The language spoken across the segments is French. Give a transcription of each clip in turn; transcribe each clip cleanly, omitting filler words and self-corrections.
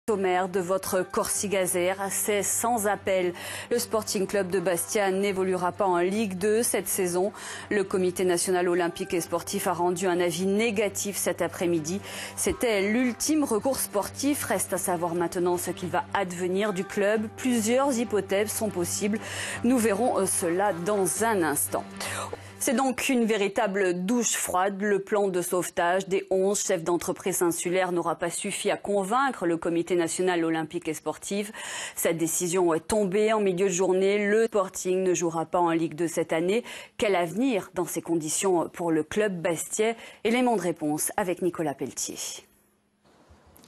Sommaire de votre Corsigazer, c'est sans appel. Le Sporting Club de Bastia n'évoluera pas en Ligue 2 cette saison. Le Comité national olympique et sportif a rendu un avis négatif cet après-midi. C'était l'ultime recours sportif. Reste à savoir maintenant ce qu'il va advenir du club. Plusieurs hypothèses sont possibles. Nous verrons cela dans un instant. C'est donc une véritable douche froide. Le plan de sauvetage des 11 chefs d'entreprise insulaires n'aura pas suffi à convaincre le Comité national olympique et sportif. Cette décision est tombée en milieu de journée. Le Sporting ne jouera pas en Ligue 2 cette année. Quel avenir dans ces conditions pour le club bastia? Élément de réponse avec Nicolas Pelletier.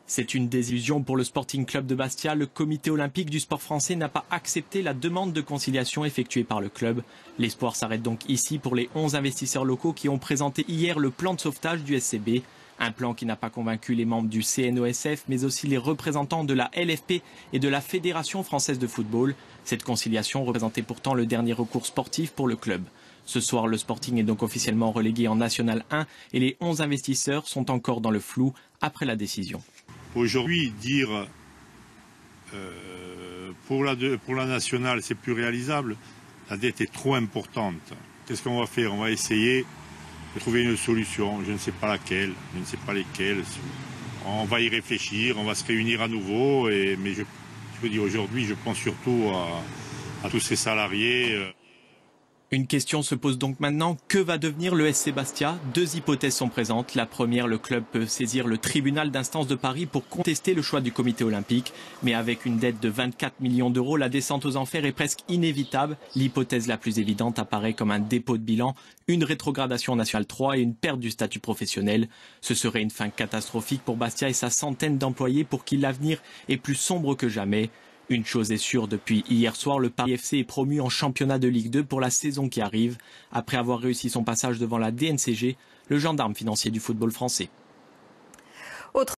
C'est une désillusion pour le Sporting Club de Bastia. Le comité olympique du sport français n'a pas accepté la demande de conciliation effectuée par le club. L'espoir s'arrête donc ici pour les 11 investisseurs locaux qui ont présenté hier le plan de sauvetage du SCB. Un plan qui n'a pas convaincu les membres du CNOSF, mais aussi les représentants de la LFP et de la Fédération française de football. Cette conciliation représentait pourtant le dernier recours sportif pour le club. Ce soir, le Sporting est donc officiellement relégué en National 1 et les 11 investisseurs sont encore dans le flou après la décision. Aujourd'hui, dire pour la nationale, c'est plus réalisable. La dette est trop importante. Qu'est-ce qu'on va faire? On va essayer de trouver une solution. Je ne sais pas laquelle, je ne sais pas lesquelles. On va y réfléchir, on va se réunir à nouveau. Mais je veux dire, aujourd'hui, je pense surtout à tous ces salariés. Une question se pose donc maintenant, que va devenir le SC Bastia? Deux hypothèses sont présentes. La première, le club peut saisir le tribunal d'instance de Paris pour contester le choix du comité olympique. Mais avec une dette de 24 millions d'euros, la descente aux enfers est presque inévitable. L'hypothèse la plus évidente apparaît comme un dépôt de bilan, une rétrogradation en National 3 et une perte du statut professionnel. Ce serait une fin catastrophique pour Bastia et sa centaine d'employés pour qui l'avenir est plus sombre que jamais. Une chose est sûre, depuis hier soir, le Paris FC est promu en championnat de Ligue 2 pour la saison qui arrive. Après avoir réussi son passage devant la DNCG, le gendarme financier du football français.